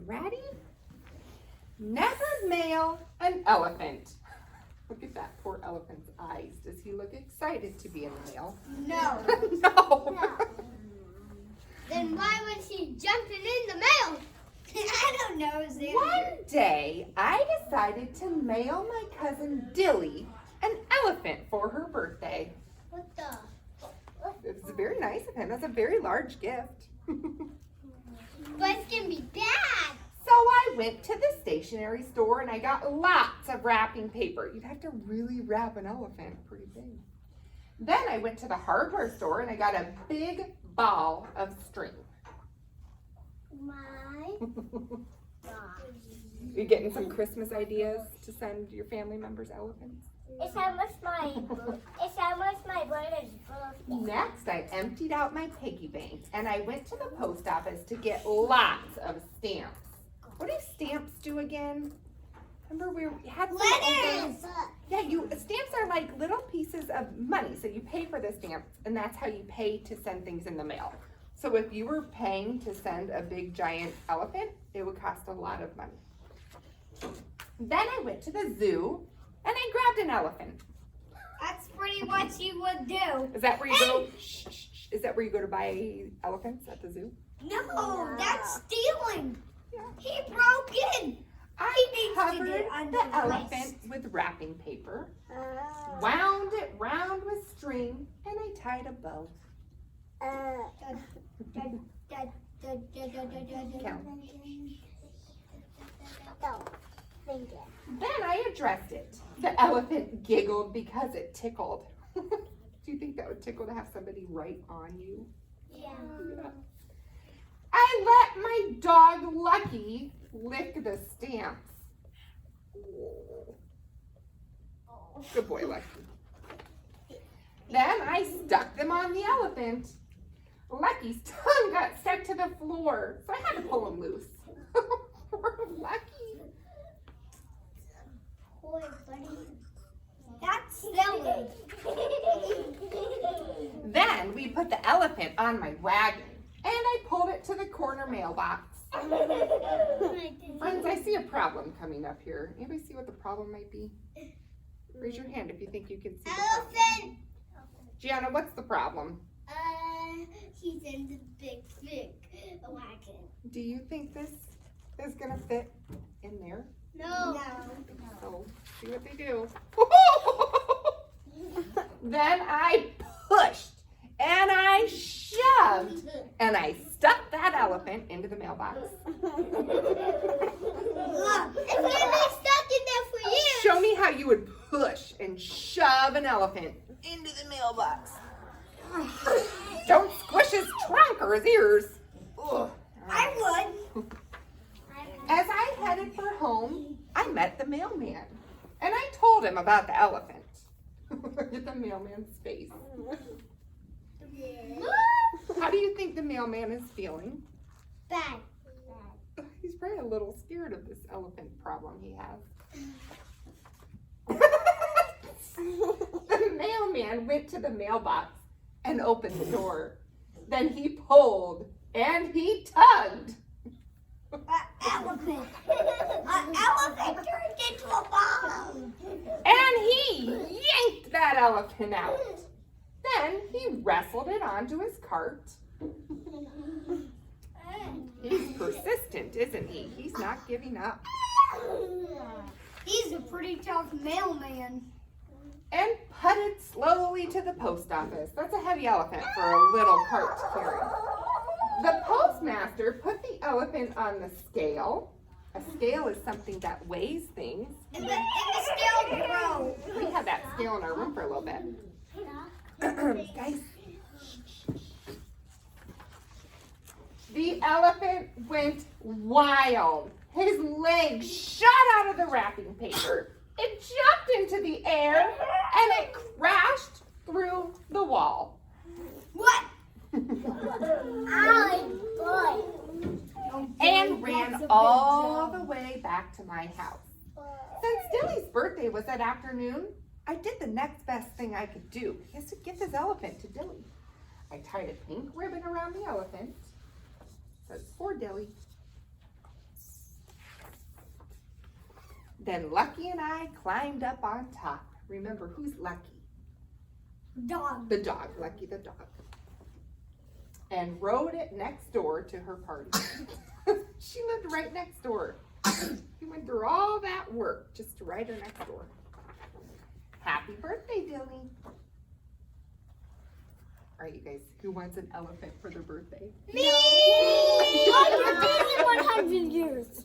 ready? Never mail an elephant. Look at that poor elephant's eyes. Does he look excited to be in the mail? No. No. Then why was he jumping in the mail? I don't know, Xander. One day, I decided to mail my cousin Dilly an elephant for her birthday. What the? It was very nice of him. That's a very large gift. But it's gonna be bad. So I went to the stationery store and I got lots of wrapping paper. You'd have to really wrap an elephant pretty big. Then I went to the hardware store and I got a big ball of string. You getting some Christmas ideas to send your family members elephants? It's almost my brother's birthday. Next, I emptied out my piggy bank and I went to the post office to get lots of stamps. What do stamps do again? Remember we had some Letters. Yeah, stamps are like little pieces of money. So you pay for the stamps and that's how you pay to send things in the mail. So if you were paying to send a big giant elephant, it would cost a lot of money. Then I went to the zoo and I grabbed an elephant. That's pretty what you would do. Is that where you go? Shh, shh, shh. Is that where you go to buy elephants at the zoo? No, that's stealing. Yeah. He broke in. I needs to covered get under the the elephant with wrapping paper, wound it round with string, and I tied a bow. Count. Then I addressed it. The elephant giggled because it tickled. Do you think that would tickle to have somebody write on you? Yeah. Yeah. I let my dog Lucky lick the stamps. Good boy, Lucky. Then I stuck them on the elephant. Lucky's tongue got stuck to the floor, so I had to pull him loose. Poor Lucky. Boy, buddy. That's silly. Then we put the elephant on my wagon, and I pulled it to the corner mailbox. Friends, I see a problem coming up here. Anybody see what the problem might be? Raise your hand if you think you can see the problem. Elephant. Gianna, what's the problem? He's in the big wagon. Do you think this is gonna fit in there? No. So, see what they do. Then I pushed and I shoved and I stuck that elephant into the mailbox. Look, it's gonna be stuck in there for years. Show me how you would push and shove an elephant into the mailbox. Don't squish his trunk or his ears. Ugh. I would. As I headed for home, I met the mailman and I told him about the elephant. Look at the mailman's face. How do you think the mailman is feeling? Bad. He's probably a little scared of this elephant problem he has. The mailman went to the mailbox and opened the door. Then he pulled and he tugged. Elephant. An elephant turned into a bomb. And he yanked that elephant out. Then he wrestled it onto his cart. He's persistent, isn't he? He's not giving up. He's a pretty tough mailman. And putted slowly to the post office. That's a heavy elephant for a little cart to carry. The postmaster put the elephant on the scale. A scale is something that weighs things. And the scale broke. We had that scale in our room for a little bit. Guys. The elephant went wild. His legs shot out of the wrapping paper. It jumped into the air and it crashed through the wall. What? And ran all the way back to my house. Since Dilly's birthday was that afternoon, I did the next best thing I could do. He has to give this elephant to Dilly. I tied a pink ribbon around the elephant. Says for Dilly. Then Lucky and I climbed up on top. Remember, who's Lucky? Dog. The dog, Lucky the dog. And rode it next door to her party. She lived right next door. He went through all that work just to ride her next door. Happy birthday, Dilly. All right, you guys, who wants an elephant for their birthday? Me! Oh, you're 100 years.